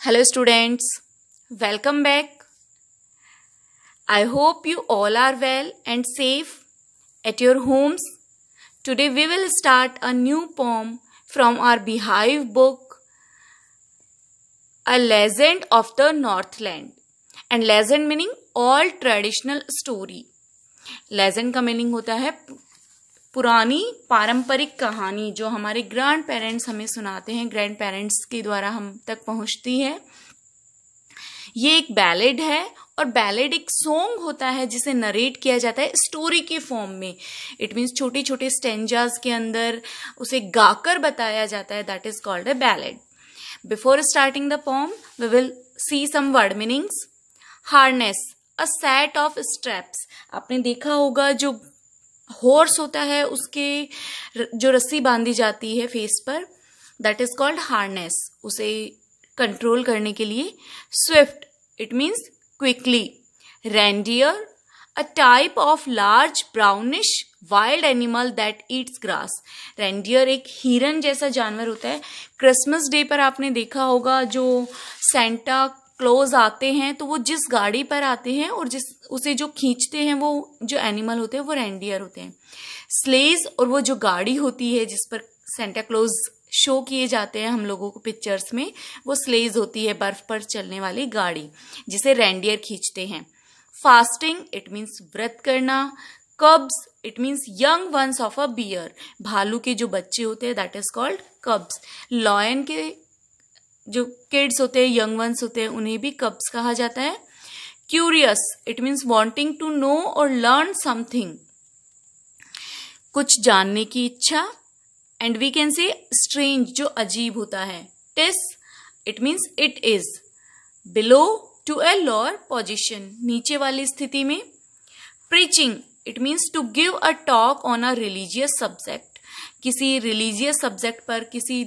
Hello students, welcome back. I hope you all are well and safe at your homes. Today we will start a new poem from our Beehive book, A Legend of the Northland. And legend meaning all traditional story. Legend का meaning होता है पुरानी पारंपरिक कहानी जो हमारे grand parents हमें सुनाते हैं, ग्रैंड पेरेंट्स के द्वारा हम तक पहुंचती है। ये एक बैलेड है और बैलेड एक सॉन्ग होता है जिसे नरेट किया जाता है स्टोरी के फॉर्म में। इट मीन्स छोटे छोटे स्टेंजास के अंदर उसे गाकर बताया जाता है। That is called a ballad. Before starting the poem we will see some word meanings. Harness, a set of straps. आपने देखा होगा जो हॉर्स होता है उसके जो रस्सी बांधी जाती है फेस पर, दैट इज कॉल्ड हार्नेस। उसे कंट्रोल करने के लिए। Swift, it means quickly. Reindeer, a type of large brownish wild animal that eats grass. Reindeer एक हिरन जैसा जानवर होता है। क्रिसमस डे पर आपने देखा होगा जो सेंटा क्लोज आते हैं तो वो जिस गाड़ी पर आते हैं और उसे जो खींचते हैं वो जो एनिमल होते हैं वो रेंडियर होते हैं। स्लेज, और वो जो गाड़ी होती है जिस पर सेंटा क्लोज शो किए जाते हैं हम लोगों को पिक्चर्स में, वो स्लेज होती है, बर्फ पर चलने वाली गाड़ी जिसे रेंडियर खींचते हैं। फास्टिंग, इट मीन्स व्रत करना। Cubs, it means young ones of a bear. भालू के जो बच्चे होते हैं that is called cubs. Lion के जो किड्स होते हैं, यंग वंस होते हैं, उन्हें भी कब्स कहा जाता है। Curious, it means wanting to know और लर्न समथिंग, कुछ जानने की इच्छा। एंड वी कैन से स्ट्रेंज, जो अजीब होता है। TISS, it means it is. Below, to a lower position, नीचे वाली स्थिति में। Preaching, it means to give a talk on a religious subject, किसी रिलीजियस सब्जेक्ट पर, किसी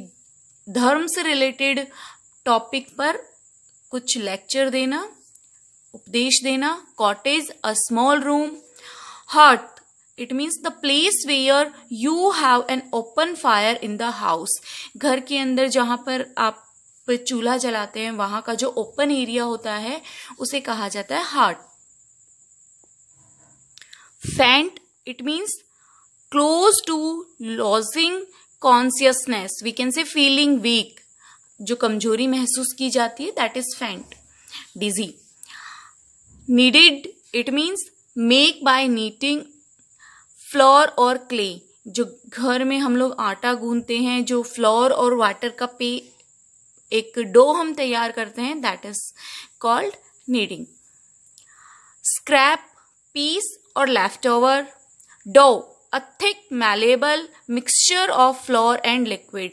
धर्म से रिलेटेड टॉपिक पर कुछ लेक्चर देना, उपदेश देना। Cottage, a small room. Hearth, it means the place where you have an open fire in the house. घर के अंदर जहां पर आप चूल्हा जलाते हैं वहां का जो ओपन एरिया होता है उसे कहा जाता है hurt. Faint, it means close to losing consciousness, we can say feeling weak, जो कमजोरी महसूस की जाती है, that is faint. Dizzy, needed, it means make by kneading flour और क्ले, जो घर में हम लोग आटा गूंथते हैं, जो फ्लोर और वाटर का एक डो हम तैयार करते हैं, that is called kneading. Scrap, piece और left over. Dough, a thick malleable mixture of flour and liquid,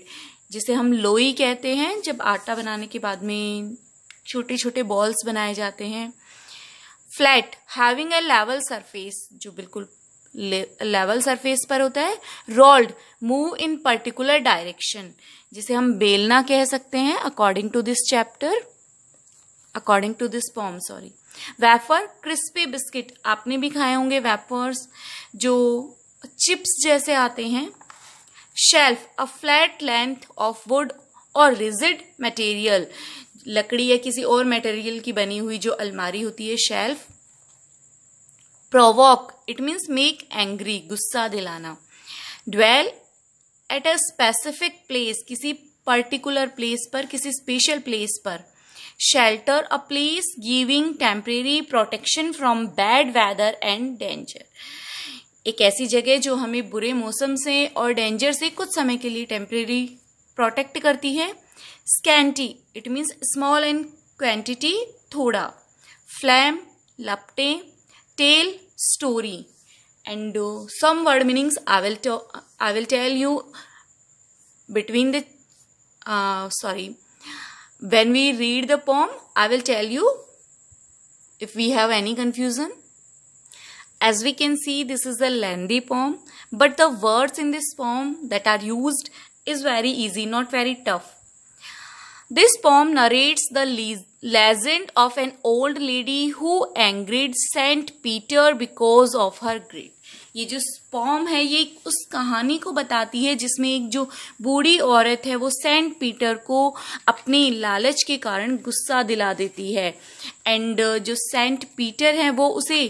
जिसे हम लोई कहते हैं जब आटा बनाने के बाद में छोटे छोटे बॉल्स बनाए जाते हैं। Flat, having a level surface, जो बिल्कुल लेवल सरफेस पर होता है। Rolled, move in particular direction, जिसे हम बेलना कह सकते हैं according to this chapter, according to this poem, sorry. Wafer, crispy biscuit, आपने भी खाए होंगे वेफर्स जो चिप्स जैसे आते हैं। Shelf, a flat length of would और रिजिड मटेरियल, लकड़ी या किसी और मटेरियल की बनी हुई जो अलमारी होती है, shelf. Provoke, it means make angry, गुस्सा दिलाना। Dwell at a specific place, किसी पर्टिकुलर प्लेस पर, किसी स्पेशल प्लेस पर। Shelter, a place giving temporary protection from bad weather and danger, एक ऐसी जगह जो हमें बुरे मौसम से और डेंजर से कुछ समय के लिए टेम्परेरी प्रोटेक्ट करती है। Scanty, it means small in quantity, थोड़ा। फ्लैम, लपटे। Tale, story. And some word meanings I will tell you between the when we read the poem I will tell you if we have any confusion. As we can see, this is a lengthy poem, but the words in this poem that are used is very easy, not very tough. This poem narrates the legend of an old lady who angered Saint Peter because of her greed. ये जो पॉम है ये उस कहानी को बताती है जिसमें एक जो बूढ़ी औरत है वो सेंट पीटर को अपने लालच के कारण गुस्सा दिला देती है, एंड जो सेंट पीटर है वो उसे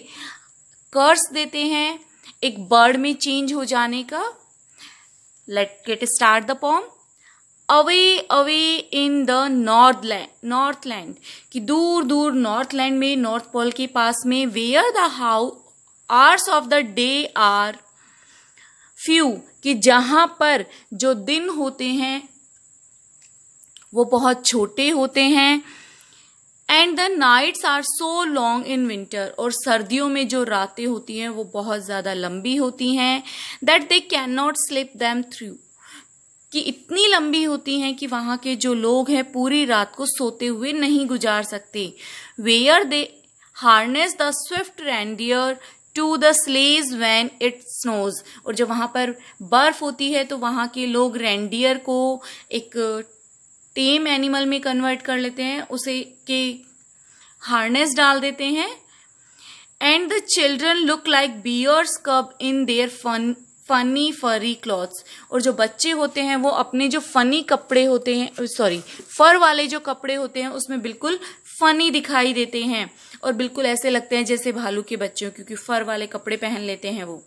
कर्स देते हैं एक बर्ड में चेंज हो जाने का। Let get start the poem. Away away in the northland, कि दूर दूर नॉर्थलैंड में, नॉर्थ पोल के पास में, where the hours of the day are few, कि जहां पर जो दिन होते हैं वो बहुत छोटे होते हैं, and the nights are so long in winter, और सर्दियों में जो रातें होती हैं वो बहुत ज्यादा लंबी होती हैं, that they can not slip them through, कि इतनी लंबी होती हैं कि वहां के जो लोग हैं पूरी रात को सोते हुए नहीं गुजार सकते। Where they harness the swift reindeer to the sledge when it snows, और जब वहां पर बर्फ होती है तो वहां के लोग रेंडियर को एक टेम एनिमल में कन्वर्ट कर लेते हैं, उसे के हार्नेस डाल देते हैं। And the children look like bears cub in their funny furry clothes, और जो बच्चे होते हैं वो अपने जो फनी कपड़े होते हैं, फर वाले जो कपड़े होते हैं उसमें बिल्कुल फनी दिखाई देते हैं और बिल्कुल ऐसे लगते हैं जैसे भालू के बच्चे, क्योंकि फर वाले कपड़े पहन लेते हैं वो।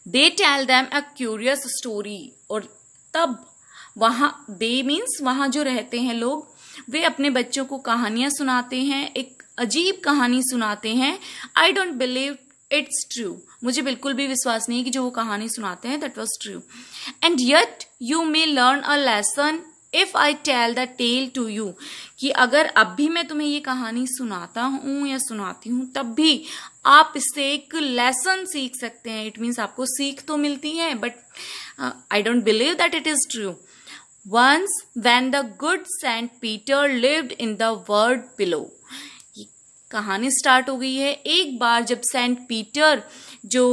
They tell them a curious story, और तब वहां दे मीन्स वहां जो रहते हैं लोग, वे अपने बच्चों को कहानियां सुनाते हैं, एक अजीब कहानी सुनाते हैं। आई डोंट बिलीव इट्स ट्रू, मुझे बिल्कुल भी विश्वास नहीं है कि जो वो कहानी सुनाते हैं that was true. And yet you may learn a lesson if I tell the tale to you, कि अगर अब भी मैं तुम्हें ये कहानी सुनाता हूं या सुनाती हूं तब भी आप इससे एक लेसन सीख सकते हैं। इट मीन्स आपको सीख तो मिलती है, but I don't believe that it is true. Once when the good saint Peter lived in the world below, कहानी स्टार्ट हो गई है। एक बार जब सेंट पीटर जो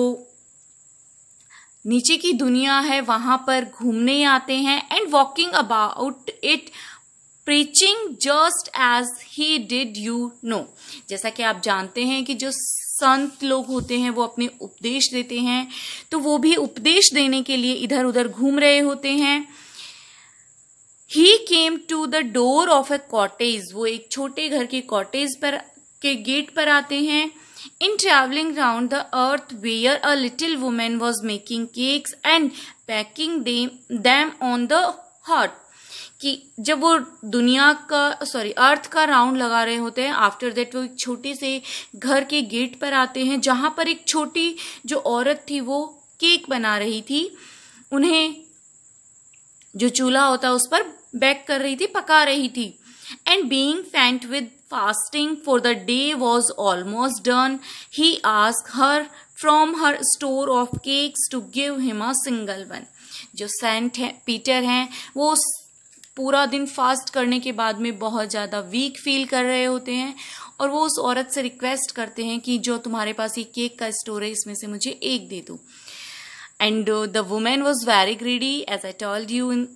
नीचे की दुनिया है वहां पर घूमने आते हैं, and walking about it preaching just as he did you know, जैसा कि आप जानते हैं कि जो संत लोग होते हैं वो अपने उपदेश देते हैं, तो वो भी उपदेश देने के लिए इधर उधर घूम रहे होते हैं। He came to the door of a cottage, वो एक छोटे घर के कॉटेज पर के गेट पर आते हैं। In travelling round the earth where a little women was making cakes and packing them on the hot, कि जब वो दुनिया का अर्थ का राउंड लगा रहे होते हैं, आफ्टर दैट वो एक छोटे से घर के गेट पर आते हैं जहां पर एक छोटी जो औरत थी वो केक बना रही थी, उन्हें जो चूल्हा होता है उस पर बेक कर रही थी, पका रही थी। एंड बीइंग फेंट with fasting for the day was almost done, he asked her from her store of cakes to give him a single one. जो सेंट पीटर हैं वो पूरा दिन फास्ट करने के बाद में बहुत ज़्यादा वीक फील कर रहे होते हैं, और वो उस औरत से रिक्वेस्ट करते हैं कि जो तुम्हारे पास ये केक का स्टोर है इसमें से मुझे एक दे दो। And the woman was very greedy as I told you in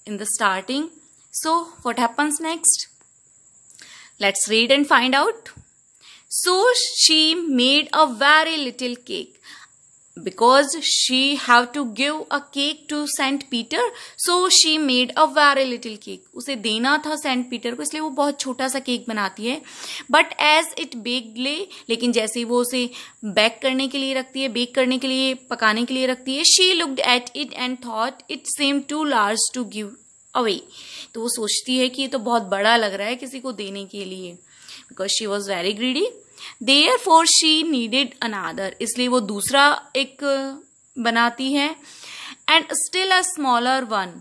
the starting. So what happens next? Let's read and find out. So she made a very little cake because she have to give a cake to Saint Peter. So she made a very little cake. उसे देना था Saint Peter को, इसलिए वो बहुत छोटा सा cake बनाती है। But as it baked, लेकिन जैसे वो उसे बेक करने के लिए रखती है, बेक करने के लिए, पकाने के लिए रखती है, she looked at it and thought it seemed too large to give away. तो वो सोचती है कि ये तो बहुत बड़ा लग रहा है किसी को देने के लिए, because she was very greedy. Therefore she needed another, इसलिए वो दूसरा एक बनाती है। And still a smaller one,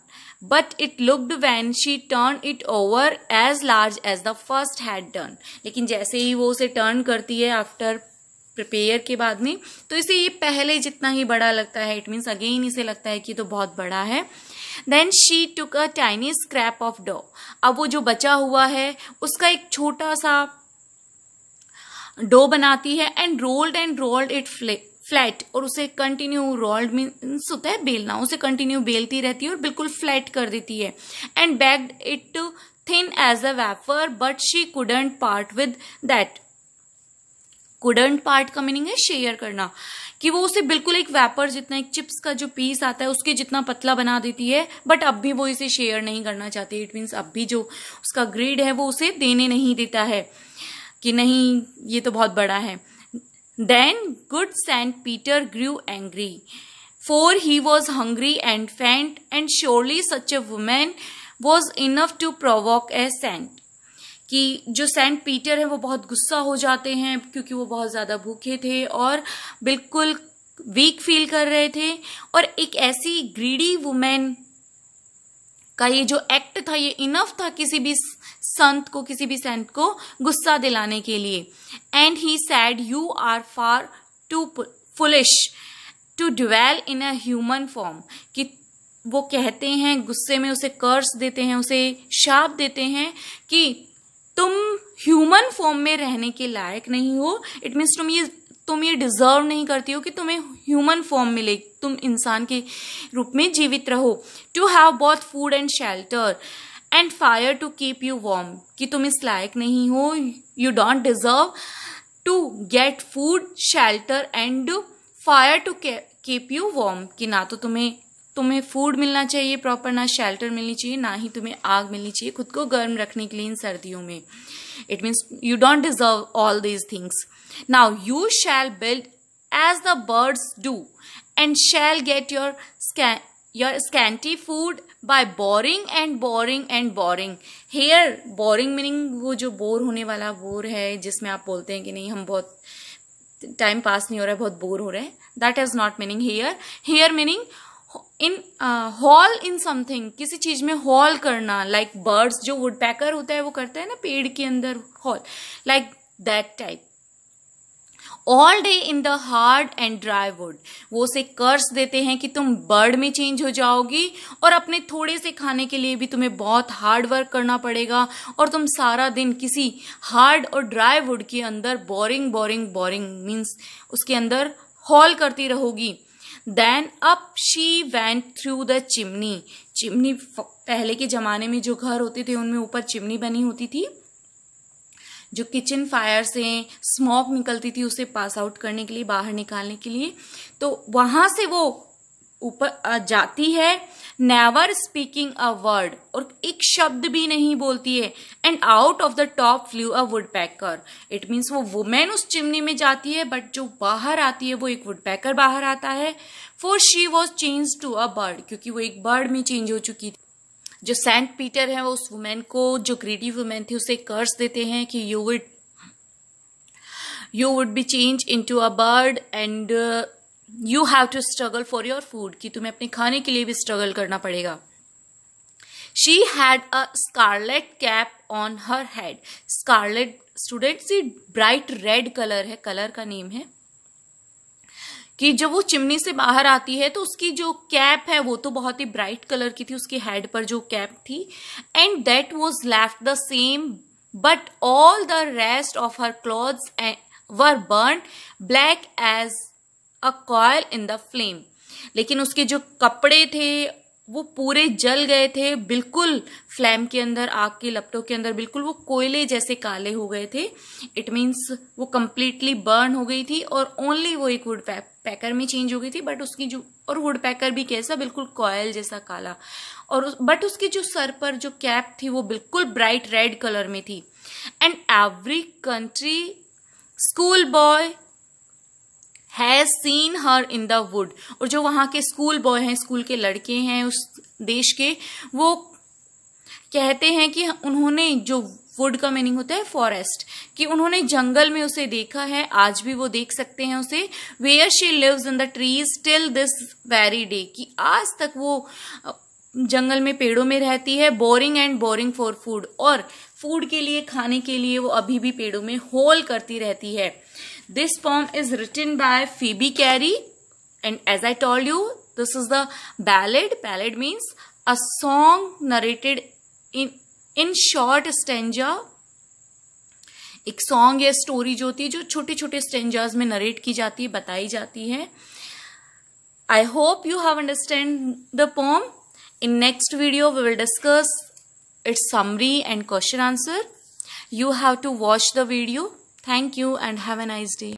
but it looked when she turn it over as large as the first had done, लेकिन जैसे ही वो उसे टर्न करती है आफ्टर प्रिपेयर के बाद में, तो इसे ये पहले जितना ही बड़ा लगता है। इट मीन्स अगेन इसे लगता है कि तो बहुत बड़ा है। Then she took a tiny scrap of dough, अब वो जो बचा हुआ है उसका एक छोटा सा डो बनाती है। एंड रोल्ड इट फ्लैट, और उसे कंटिन्यू, रोल्ड मीन्स होता है बेलना, उसे कंटिन्यू बेलती रहती है और बिल्कुल फ्लैट कर देती है। And baked it thin as a wafer, but she couldn't part with that. Couldn't part का मीनिंग है शेयर करना, कि वो उसे बिल्कुल एक वेपर जितना, एक चिप्स का जो पीस आता है उसके जितना पतला बना देती है, बट अब भी वो इसे शेयर नहीं करना चाहती। इट मीन्स अब भी जो उसका ग्रीड है वो उसे देने नहीं देता है कि नहीं ये तो बहुत बड़ा है। Then good Saint Peter grew angry, for he was hungry and faint, and surely such a woman was enough to provoke a saint. कि जो सेंट पीटर है वो बहुत गुस्सा हो जाते हैं क्योंकि वो बहुत ज़्यादा भूखे थे और बिल्कुल वीक फील कर रहे थे, और एक ऐसी ग्रीडी वुमेन का ये जो एक्ट था ये इनफ था किसी भी संत को, किसी भी सेंट को गुस्सा दिलाने के लिए। And he said you are far too foolish to dwell in a human form, कि वो कहते हैं गुस्से में उसे कर्स देते हैं, उसे शाप देते हैं कि तुम ह्यूमन फॉर्म में रहने के लायक नहीं हो। इट मीन्स तुम ये डिजर्व नहीं करती हो कि तुम्हें ह्यूमन फॉर्म मिले, तुम इंसान के रूप में जीवित रहो। To have both food and shelter and fire to keep you warm, कि तुम इस लायक नहीं हो, you don't deserve to get food, shelter and fire to keep you warm, कि ना तो तुम्हें फूड मिलना चाहिए प्रॉपर, ना शेल्टर मिलनी चाहिए, ना ही तुम्हें आग मिलनी चाहिए खुद को गर्म रखने के लिए इन सर्दियों में। It means you don't deserve all these things. Now you shall build as the birds do and shall get your scanty food by boring and boring and boring. Here boring meaning वो जो bore होने वाला bore है, जिसमें आप बोलते हैं कि नहीं हम बहुत टाइम पास नहीं हो रहा है, बहुत बोर हो रहे हैं, that is not meaning here. Here meaning in haul in something, किसी चीज में हॉल करना, like birds जो woodpecker होता है वो करता है ना पेड़ के अंदर hall, like that type. All day in the hard and dry would, वो उसे कर्स देते हैं कि तुम बर्ड में चेंज हो जाओगी और अपने थोड़े से खाने के लिए भी तुम्हें बहुत हार्ड वर्क करना पड़ेगा, और तुम सारा दिन किसी हार्ड और ड्राई वुड के अंदर बोरिंग बोरिंग बोरिंग मीन्स उसके अंदर हॉल करती रहोगी। Then up she went through the chimney, chimney पहले के जमाने में जो घर होते थे उनमें ऊपर चिमनी बनी होती थी, जो किचन फायर से स्मोक निकलती थी उसे पास आउट करने के लिए, बाहर निकालने के लिए, तो वहां से वो ऊपर जाती है। नेवर स्पीकिंग अ वर्ड, और एक शब्द भी नहीं बोलती है। And out of the top flu a woodpecker, it means वो वुमेन उस चिमनी में जाती है बट जो बाहर आती है वो एक वुडपैकर बाहर आता है। For she was change to a bird, क्योंकि वो एक बर्ड में चेंज हो चुकी थी। जो सेंट पीटर है वो उस वुमेन को, जो ग्रीडी वुमेन थी, उसे कर्स देते हैं कि you would be change into a bird and you have to struggle for your food, कि तुम्हें अपने खाने के लिए भी स्ट्रगल करना पड़ेगा। She had a scarlet cap on her head, scarlet students ये ब्राइट रेड कलर है, कलर का नेम है, कि जब वो चिमनी से बाहर आती है तो उसकी जो कैप है वो तो बहुत ही ब्राइट कलर की थी, उसके हेड पर जो कैप थी, and that was left the same but all the rest of her clothes were burned black as a coal in the flame, लेकिन उसके जो कपड़े थे वो पूरे जल गए थे, बिल्कुल फ्लैम के अंदर, आग के लपटों के अंदर बिल्कुल वो कोयले जैसे काले हो गए थे। इट मीन्स वो कंप्लीटली बर्न हो गई थी और ओनली वो एक वुड पैकर में चेंज हो गई थी, बट उसकी जो, और वुड पैकर भी कैसा, बिल्कुल कॉयल जैसा काला, और बट उसकी जो सर पर जो कैप थी वो बिल्कुल ब्राइट रेड कलर में थी। And every country school boy has seen her in the wood, और जो वहां के स्कूल बॉय हैं, स्कूल के लड़के हैं उस देश के, वो कहते हैं कि उन्होंने, जो वुड का मीनिंग होता है फॉरेस्ट, कि उन्होंने जंगल में उसे देखा है, आज भी वो देख सकते हैं उसे। Where she lives in the trees till this very day, कि आज तक वो जंगल में पेड़ों में रहती है। Boring and boring for food, और फूड के लिए, खाने के लिए वो अभी भी पेड़ों में होल करती रहती है। This poem is written by Phoebe Carey, and as I told you, this is the ballad. Ballad means a song narrated in short stanza. एक सॉन्ग या स्टोरी जो होती है, जो छोटे छोटे स्टेंजाज में नरेट की जाती है, बताई जाती है। I hope you have understand the poem. In next video, we will discuss its summary and question answer. You have to watch the video. Thank you and have a nice day.